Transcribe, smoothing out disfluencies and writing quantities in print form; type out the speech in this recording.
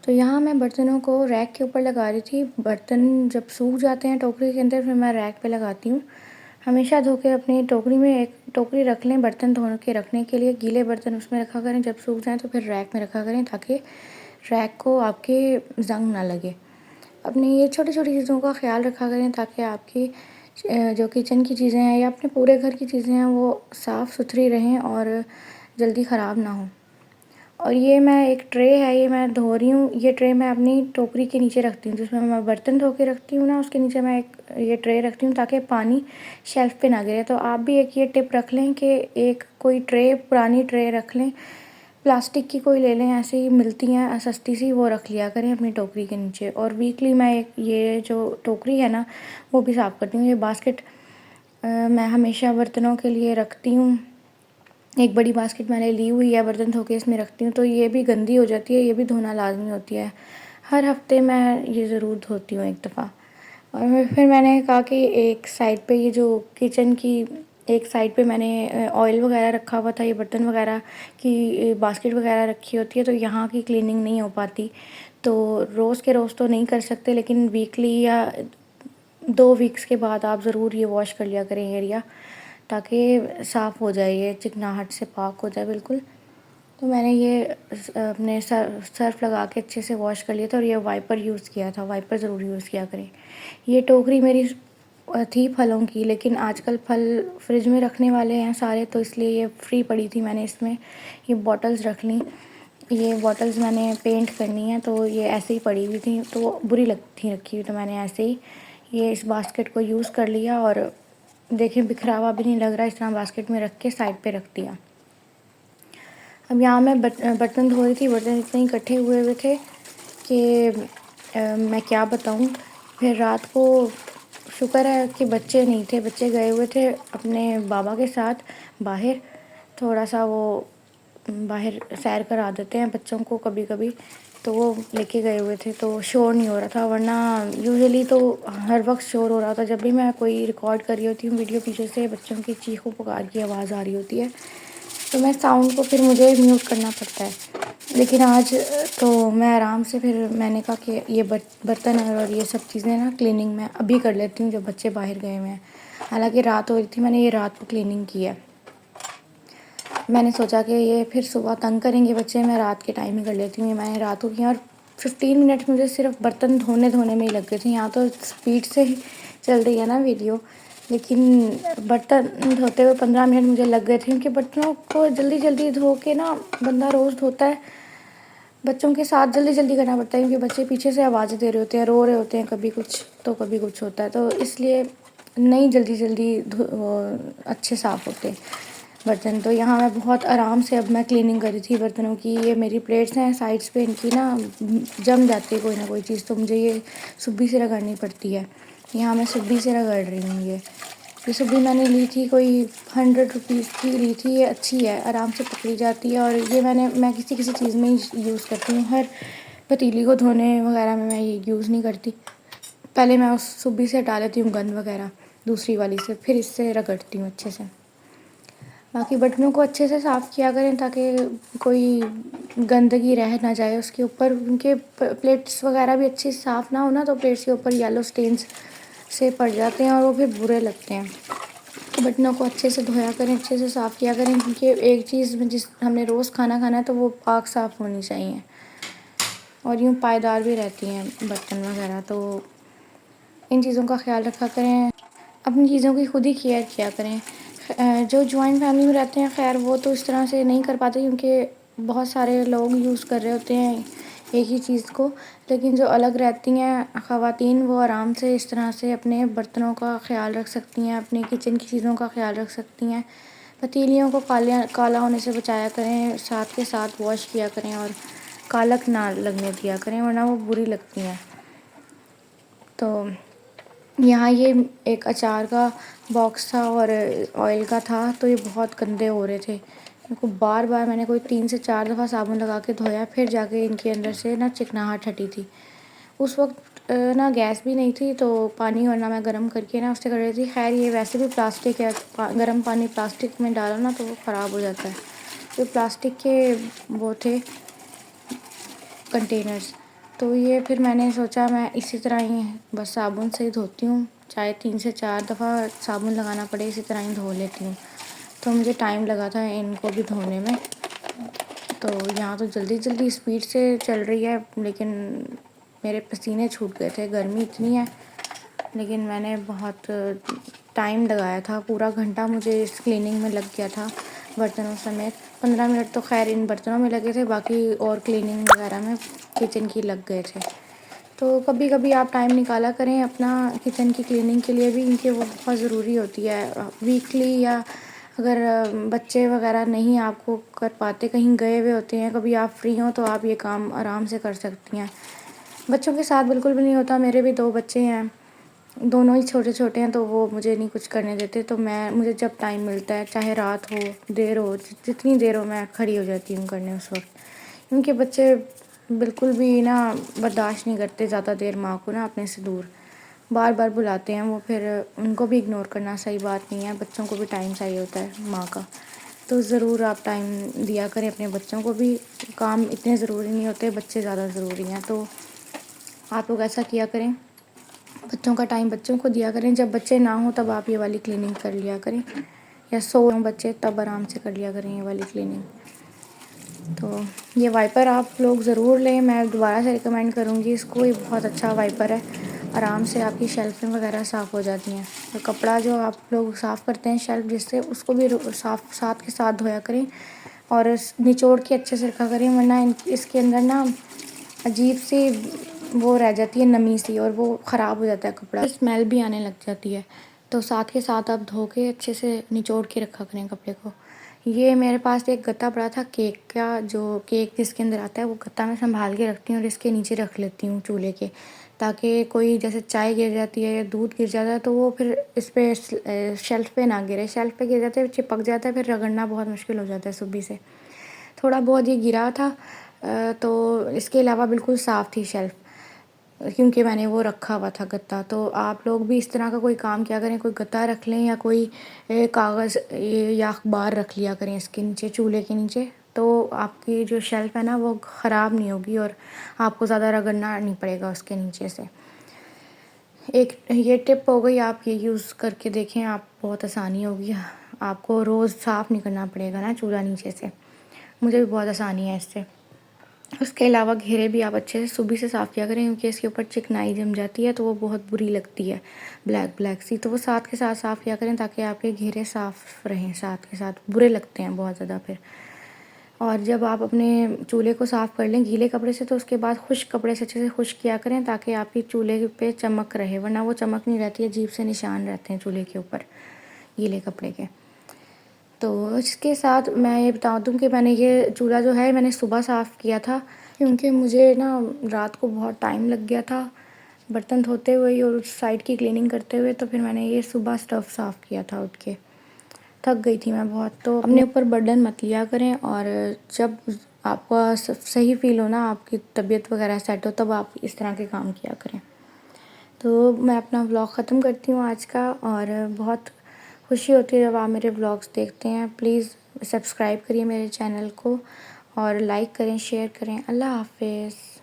तो यहाँ मैं बर्तनों को रैक के ऊपर लगा रही थी। बर्तन जब सूख जाते हैं टोकरी के अंदर फिर मैं रैक पे लगाती हूँ। हमेशा धो के अपनी टोकरी में एक टोकरी रख लें बर्तन धो के रखने के लिए। गीले बर्तन उसमें रखा करें, जब सूख जाएँ तो फिर रैक में रखा करें ताकि रैक को आपके ज़ंग ना लगे। अपनी ये छोटी-छोटी चीज़ों का ख़्याल रखा करें ताकि आपकी जो किचन की चीज़ें हैं या अपने पूरे घर की चीज़ें हैं वो साफ़-सुथरी रहें और जल्दी ख़राब ना हों। और ये मैं एक ट्रे है, ये मैं धो रही हूँ, ये ट्रे मैं अपनी टोकरी के नीचे रखती हूँ जिसमें मैं बर्तन धो के रखती हूँ ना, उसके नीचे मैं एक ये ट्रे रखती हूँ ताकि पानी शेल्फ़ पे ना गिरे। तो आप भी एक ये टिप रख लें कि एक कोई ट्रे, पुरानी ट्रे रख लें, प्लास्टिक की कोई ले लें, ऐसे ही मिलती हैं सस्ती सी, वो रख लिया करें अपनी टोकरी के नीचे। और वीकली मैं एक ये जो टोकरी है ना वो भी साफ़ करती हूँ। ये बास्केट मैं हमेशा बर्तनों के लिए रखती हूँ। एक बड़ी बास्केट मैंने ली हुई है, बर्तन धो के इसमें रखती हूँ, तो ये भी गंदी हो जाती है, ये भी धोना लाज़मी होती है। हर हफ़्ते मैं ये ज़रूर धोती हूँ एक दफ़ा। और फिर मैंने कहा कि एक साइड पे ये जो किचन की एक साइड पे मैंने ऑयल वगैरह रखा हुआ था, ये बर्तन वगैरह की बास्केट वगैरह रखी होती है, तो यहाँ की क्लीनिंग नहीं हो पाती। तो रोज़ के रोज़ तो नहीं कर सकते, लेकिन वीकली या 2 वीक्स के बाद आप ज़रूर ये वॉश कर लिया करें एरिया, ताकि साफ़ हो जाए, ये चिकनाहट से पाक हो जाए बिल्कुल। तो मैंने ये अपने सर्फ़ लगा के अच्छे से वॉश कर लिया था और ये वाइपर यूज़ किया था, वाइपर ज़रूर यूज़ किया करें। ये टोकरी मेरी थी फलों की, लेकिन आजकल फल फ्रिज में रखने वाले हैं सारे, तो इसलिए ये फ्री पड़ी थी, मैंने इसमें ये बॉटल्स रख लीं। ये बॉटल्स मैंने पेंट करनी है तो ये ऐसे ही पड़ी हुई थी, तो वो बुरी लगती थी रखी हुई, तो मैंने ऐसे ही ये इस बास्केट को यूज़ कर लिया और देखें बिखरावा भी नहीं लग रहा, इस तरह बास्केट में रख के साइड पे रख दिया। अब यहाँ मैं बर्तन धो रही थी, बर्तन इतने इकट्ठे हुए थे कि मैं क्या बताऊँ। फिर रात को शुक्र है कि बच्चे नहीं थे, बच्चे गए हुए थे अपने बाबा के साथ बाहर। थोड़ा सा वो बाहर सैर करा देते हैं बच्चों को कभी-कभी, तो वो लेके गए हुए थे, तो शोर नहीं हो रहा था, वरना यूजुअली तो हर वक्त शोर हो रहा था। जब भी मैं कोई रिकॉर्ड कर रही होती हूँ वीडियो, पीछे से बच्चों की चीखों पुकार की आवाज़ आ रही होती है, तो मैं साउंड को फिर मुझे म्यूट करना पड़ता है। लेकिन आज तो मैं आराम से, फिर मैंने कहा कि ये बर्तन और ये सब चीज़ें ना क्लीनिंग मैं अभी कर लेती हूँ जब बच्चे बाहर गए हुए हैं। हालांकि रात हो रही थी, मैंने ये रात को क्लीनिंग की है। मैंने सोचा कि ये फिर सुबह तंग करेंगे बच्चे, मैं रात के टाइम ही कर लेती हूँ। मैंने रात को किया और 15 मिनट मुझे सिर्फ बर्तन धोने में ही लग गए थे। यहाँ तो स्पीड से ही चल रही है ना वीडियो, लेकिन बर्तन धोते हुए 15 मिनट मुझे लग गए थे, क्योंकि बर्तनों को जल्दी जल्दी धो के ना बंदा रोज़ धोता है, बच्चों के साथ जल्दी जल्दी करना पड़ता है, क्योंकि बच्चे पीछे से आवाज़ें दे रहे होते हैं, रो रहे होते हैं, कभी कुछ तो कभी कुछ होता है, तो इसलिए नहीं जल्दी जल्दी अच्छे साफ़ होते बर्तन। तो यहाँ मैं बहुत आराम से, अब मैं क्लीनिंग कर रही थी बर्तनों की। ये मेरी प्लेट्स हैं साइड्स पे, इनकी ना जम जाती है कोई ना कोई चीज़, तो मुझे ये सुब्बी से रगड़नी पड़ती है। यहाँ मैं सुब्बी से रगड़ रही हूँ। ये सुब्बी मैंने ली थी, कोई 100 रुपीज़ की ली थी। ये अच्छी है, आराम से पकड़ी जाती है, और ये मैं किसी किसी चीज़ में ही यूज़ करती हूँ। हर पतीली को धोने वगैरह में मैं ये यूज़ नहीं करती। पहले मैं उस सुब्बी से हटा लेती हूँ गंद वगैरह दूसरी वाली से, फिर इससे रगड़ती हूँ अच्छे से। बाकी बर्तनों को अच्छे से साफ़ किया करें ताकि कोई गंदगी रह ना जाए उसके ऊपर। उनके प्लेट्स वगैरह भी अच्छी साफ़ ना हो ना, तो प्लेट्स के ऊपर येलो स्टेन्स से पड़ जाते हैं और वो फिर बुरे लगते हैं। तो बर्तनों को अच्छे से धोया करें, अच्छे से साफ़ किया करें, क्योंकि एक चीज़ में जिस हमने रोज़ खाना खाना है तो वो पाक साफ़ होनी चाहिए, और यूँ पायदार भी रहती हैं बर्तन वगैरह। तो इन चीज़ों का ख्याल रखा करें, अपनी चीज़ों की खुद ही केयर किया करें। जो जॉइंट फैमिली में रहते हैं, खैर वो तो इस तरह से नहीं कर पाते, क्योंकि बहुत सारे लोग यूज़ कर रहे होते हैं एक ही चीज़ को। लेकिन जो अलग रहती हैं ख़वातीन, वो आराम से इस तरह से अपने बर्तनों का ख़्याल रख सकती हैं, अपनी किचन की चीज़ों का ख़्याल रख सकती हैं। पतीलियों को काला होने से बचाया करें, साथ के साथ वॉश किया करें, और कालक ना लगने दिया करें, वरना वो बुरी लगती हैं। तो यहाँ ये एक अचार का बॉक्स था और ऑयल का था, तो ये बहुत गंदे हो रहे थे। इनको बार बार मैंने कोई 3 से 4 दफ़ा साबुन लगा के धोया, फिर जाके इनके अंदर से ना चिकनाहट हटी थी। उस वक्त ना गैस भी नहीं थी, तो पानी वरना मैं गर्म करके ना उससे कर रही थी। खैर ये वैसे भी प्लास्टिक है, गर्म पानी प्लास्टिक में डालो ना तो वो ख़राब हो जाता है। तो प्लास्टिक के वो थे कंटेनर्स, तो ये फिर मैंने सोचा मैं इसी तरह ही बस साबुन से ही धोती हूँ, चाहे 3 से 4 दफ़ा साबुन लगाना पड़े इसी तरह ही धो लेती हूँ। तो मुझे टाइम लगा था इनको भी धोने में। तो यहाँ तो जल्दी स्पीड से चल रही है, लेकिन मेरे पसीने छूट गए थे, गर्मी इतनी है। लेकिन मैंने बहुत टाइम लगाया था, पूरा घंटा मुझे इस क्लीनिंग में लग गया था बर्तनों समेत। 15 मिनट तो खैर इन बर्तनों में लगे थे, बाकी और क्लीनिंग वगैरह में किचन की लग गए थे। तो कभी कभी आप टाइम निकाला करें अपना किचन की क्लीनिंग के लिए भी, क्योंकि वो बहुत ज़रूरी होती है। वीकली या अगर बच्चे वगैरह नहीं आपको कर पाते, कहीं गए हुए होते हैं, कभी आप फ्री हों तो आप ये काम आराम से कर सकती हैं। बच्चों के साथ बिल्कुल भी नहीं होता। मेरे भी 2 बच्चे हैं, दोनों ही छोटे हैं, तो वो मुझे नहीं कुछ करने देते। तो मुझे जब टाइम मिलता है, चाहे रात हो देर हो, जितनी देर हो, मैं खड़ी हो जाती हूँ करने उस वक्त। क्योंकि बच्चे बिल्कुल भी ना बर्दाश्त नहीं करते ज़्यादा देर माँ को ना अपने से दूर, बार बार बुलाते हैं वो। फिर उनको भी इग्नोर करना सही बात नहीं है, बच्चों को भी टाइम चाहिए होता है माँ का। तो ज़रूर आप टाइम दिया करें अपने बच्चों को भी। काम इतने ज़रूरी नहीं होते, बच्चे ज़्यादा ज़रूरी हैं। तो आप लोग ऐसा किया करें, बच्चों का टाइम बच्चों को दिया करें। जब बच्चे ना हो तब आप ये वाली क्लीनिंग कर लिया करें, या सो बच्चे तब आराम से कर लिया करें ये वाली क्लीनिंग। तो ये वाइपर आप लोग ज़रूर लें, मैं दोबारा से रिकमेंड करूँगी इसको। ये बहुत अच्छा वाइपर है, आराम से आपकी शेल्फ़ें वगैरह साफ़ हो जाती हैं। तो कपड़ा जो आप लोग साफ़ करते हैं शेल्फ़ जिससे, उसको भी साफ़ साथ के साथ धोया करें और निचोड़ के अच्छे से रखा करें, वरना इसके अंदर ना अजीब सी वो रह जाती है नमी सी, और वो ख़राब हो जाता है कपड़ा, स्मेल भी आने लग जाती है। तो साथ के साथ आप धो के अच्छे से निचोड़ के रखा करें कपड़े को। ये मेरे पास एक गत्ता पड़ा था केक का, जो केक जिसके अंदर आता है, वो गत्ता मैं संभाल के रखती हूँ और इसके नीचे रख लेती हूँ चूल्हे के, ताकि कोई जैसे चाय गिर जाती है या दूध गिर जाता है तो वो फिर इस पे शेल्फ़ पे ना गिरे। शेल्फ़ पे गिर जाता है, चिपक जाता है, फिर रगड़ना बहुत मुश्किल हो जाता है सुबह से। थोड़ा बहुत ये गिरा था, तो इसके अलावा बिल्कुल साफ़ थी शेल्फ़, क्योंकि मैंने वो रखा हुआ था गत्ता। तो आप लोग भी इस तरह का कोई काम किया करें, कोई गत्ता रख लें या कोई कागज़ या अखबार रख लिया करें इसके नीचे, चूल्हे के नीचे। तो आपकी जो शेल्फ़ है ना वो ख़राब नहीं होगी और आपको ज़्यादा रगड़ना नहीं पड़ेगा उसके नीचे से। एक ये टिप हो गई, आप ये यूज़ करके देखें, आप बहुत आसानी होगी। आपको रोज़ साफ़ नहीं करना पड़ेगा ना चूल्हा नीचे से। मुझे भी बहुत आसानी है इससे। उसके अलावा घेरे भी आप अच्छे से सुबह से साफ़ किया करें, क्योंकि इसके ऊपर चिकनाई जम जाती है तो वो बहुत बुरी लगती है, ब्लैक सी। तो वो साथ के साथ साफ़ किया करें ताकि आपके घेरे साफ़ रहें, साथ के साथ बुरे लगते हैं बहुत ज़्यादा फिर। और जब आप अपने चूल्हे को साफ़ कर लें गीले कपड़े से, तो उसके बाद खुश्क कपड़े से अच्छे से खुश्क किया करें ताकि आपके चूल्हे पे चमक रहे, वरना वो चमक नहीं रहती है, अजीब से निशान रहते हैं चूल्हे के ऊपर गीले कपड़े के। तो इसके साथ मैं ये बता दूँ कि मैंने ये चूल्हा जो है मैंने सुबह साफ़ किया था, क्योंकि मुझे ना रात को बहुत टाइम लग गया था बर्तन धोते हुए ही और उस साइड की क्लीनिंग करते हुए। तो फिर मैंने ये सुबह स्टफ़ साफ़ किया था उठ के, थक गई थी मैं बहुत। तो अपने ऊपर बर्डन मत लिया करें, और जब आपका सही फ़ील हो ना, आपकी तबीयत वगैरह सेट हो, तब आप इस तरह के काम किया करें। तो मैं अपना व्लॉग ख़त्म करती हूँ आज का, और बहुत खुशी होती है जब आप मेरे व्लॉग्स देखते हैं। प्लीज़ सब्सक्राइब करिए मेरे चैनल को और लाइक करें, शेयर करें। अल्लाह हाफ़िज़।